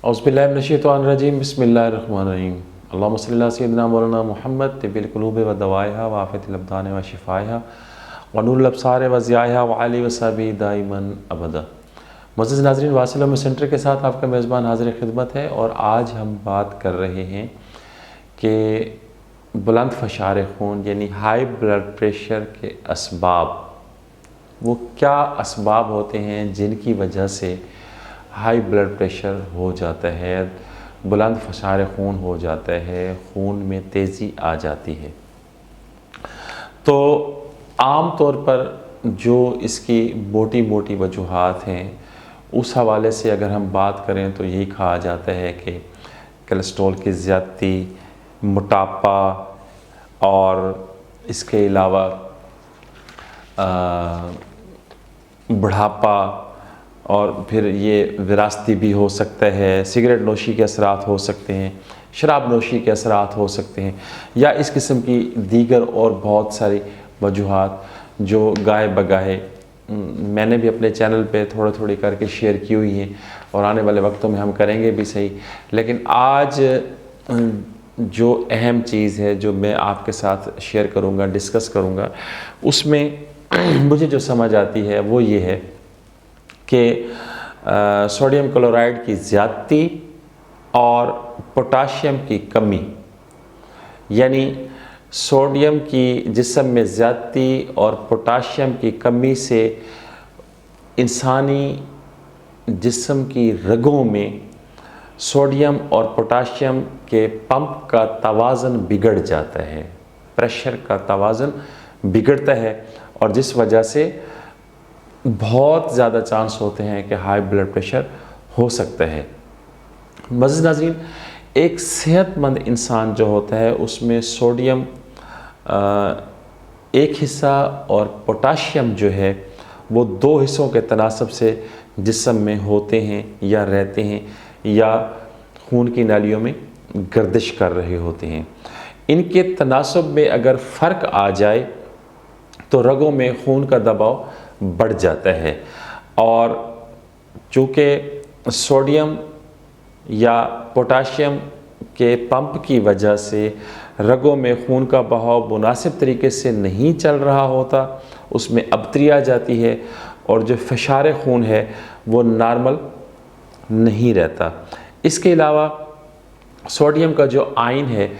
औज़ुबिल्लाहिमिनश्शैतानिर्रजीम बिस्मिल्लाहिर्रहमानिर्रहीम अल्लाहुम्मा सल्ली अला सय्यिदिना मौलाना मुहम्मद तिब्बिल क़ुलूब व दवाइहा व आफ़ियतिल अब्दान व शिफ़ाइहा व नूरुल अब्सार व ज़ियाइहा व आलिहि व सहबिही दाइमन अबदा। मुअज़्ज़िज़ नाज़रीन, वासिल उम्मत सेंटर के साथ आपका मेज़बान हाज़िर खिदमत है और आज हम बात कर रहे हैं कि बुलंद फ़शार खून यानी हाई ब्लड प्रेशर के असबाब, वो क्या असबाब होते हैं जिनकी वजह से हाई ब्लड प्रेशर हो जाता है, बुलंद फ़शार खून हो जाता है, खून में तेज़ी आ जाती है। तो आम तौर पर जो इसकी मोटी मोटी वजूहात हैं उस हवाले से अगर हम बात करें तो यही कहा जाता है कि कोलेस्ट्रॉल की ज़्यादती, मोटापा और इसके अलावा बुढ़ापा, और फिर ये विरासती भी हो सकता है, सिगरेट नोशी के असरात हो सकते हैं, शराब नोशी के असरात हो सकते हैं, या इस किस्म की दीगर और बहुत सारी वजूहात जो गाहे बगाहे मैंने भी अपने चैनल पे थोड़ी करके शेयर की हुई हैं और आने वाले वक्तों में हम करेंगे भी सही। लेकिन आज जो अहम चीज़ है जो मैं आपके साथ शेयर करूँगा, डिस्कस करूँगा, उसमें मुझे जो समझ आती है वो ये है कि सोडियम क्लोराइड की ज़्यादती और पोटाशियम की कमी, यानी सोडियम की जिस्म में ज़्यादती और पोटाशियम की कमी से इंसानी जिस्म की रगों में सोडियम और पोटाशियम के पंप का तवाज़न बिगड़ जाता है, प्रेशर का तवाज़न बिगड़ता है, और जिस वजह से बहुत ज़्यादा चांस होते हैं कि हाई ब्लड प्रेशर हो सकता है। मज़ीद नाज़रीन, एक सेहतमंद इंसान जो होता है उसमें सोडियम एक हिस्सा और पोटाशियम जो है वो दो हिस्सों के तनासब से जिस्म में होते हैं या रहते हैं या खून की नालियों में गर्दिश कर रहे होते हैं। इनके तनासब में अगर फ़र्क आ जाए तो रगों में खून का दबाव बढ़ जाता है, और चूँकि सोडियम या पोटाशियम के पंप की वजह से रगों में खून का बहाव मुनासिब तरीके से नहीं चल रहा होता, उसमें अबतरी आ जाती है और जो फ़शार खून है वो नॉर्मल नहीं रहता। इसके अलावा सोडियम का जो आयन है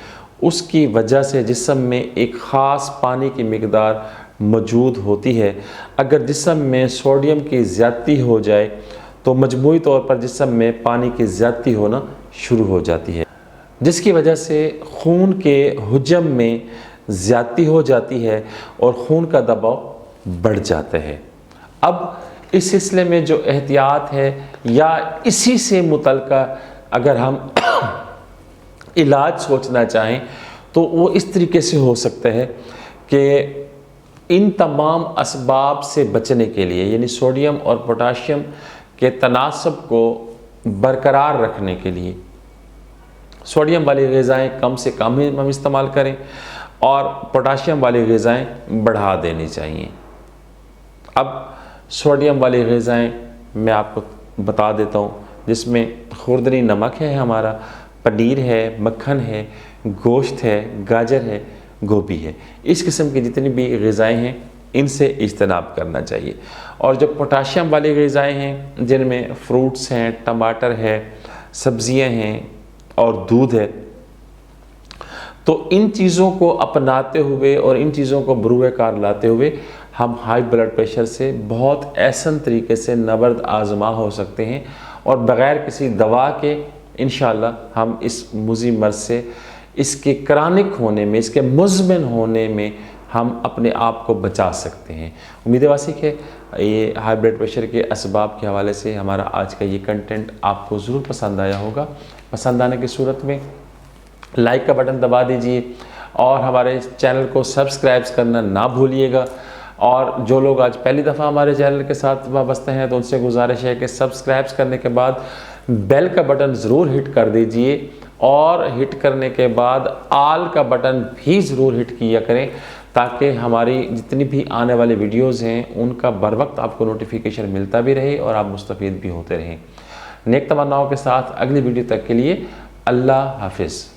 उसकी वजह से जिस्म में एक ख़ास पानी की मिकदार मौजूद होती है। अगर जिस्म में सोडियम की ज़्यादती हो जाए तो मजमूई तौर पर जिस्म में पानी की ज़्यादती होना शुरू हो जाती है, जिसकी वजह से खून के हुजम में ज़्यादती हो जाती है और खून का दबाव बढ़ जाता है। अब इस सिलसिले में जो एहतियात है या इसी से मुतल्लिका अगर हम इलाज सोचना चाहें तो वो इस तरीके से हो सकता है कि इन तमाम असबाब से बचने के लिए, यानी सोडियम और पोटाशियम के तनासब को बरकरार रखने के लिए सोडियम वाली ग़िज़ाएँ कम से कम ही हम इस्तेमाल करें और पोटाशियम वाली ग़िज़ाएँ बढ़ा देनी चाहिए। अब सोडियम वाली ग़िज़ाएँ मैं आपको बता देता हूँ, जिसमें खुर्दनी नमक है, हमारा पनीर है, मक्खन है, गोश्त है, गाजर है, गोभी है। इस किस्म की जितनी भी ग़िज़ाएँ हैं इनसे इज्तनाब करना चाहिए। और जो पोटाशियम वाली ग़िज़ाएँ हैं जिनमें फ्रूट्स हैं, टमाटर है, सब्ज़ियाँ हैं और दूध है, तो इन चीज़ों को अपनाते हुए और इन चीज़ों को बरूए कार लाते हुए हम हाई ब्लड प्रेशर से बहुत आसान तरीके से नबर्द आज़मा हो सकते हैं और बग़ैर किसी दवा के इंशाअल्लाह हम इस मुज़ी मर्ज़ से, इसके क्रॉनिक होने में, इसके मुज़मिन होने में हम अपने आप को बचा सकते हैं। उम्मीद वासिक है ये हाई ब्लड प्रेशर के असबाब के हवाले से हमारा आज का ये कंटेंट आपको ज़रूर पसंद आया होगा। पसंद आने की सूरत में लाइक का बटन दबा दीजिए और हमारे चैनल को सब्सक्राइब करना ना भूलिएगा। और जो लोग आज पहली दफ़ा हमारे चैनल के साथ वाबस्ते हैं तो उनसे गुजारिश है कि सब्सक्राइब करने के बाद बेल का बटन ज़रूर हिट कर दीजिए, और हिट करने के बाद आल का बटन भी ज़रूर हिट किया करें ताकि हमारी जितनी भी आने वाली वीडियोज़ हैं उनका बर वक्त आपको नोटिफिकेशन मिलता भी रहे और आप मुस्तफ़ीद भी होते रहें। نیک تمناؤں کے ساتھ اگلی ویڈیو تک کے لیے اللہ حافظ۔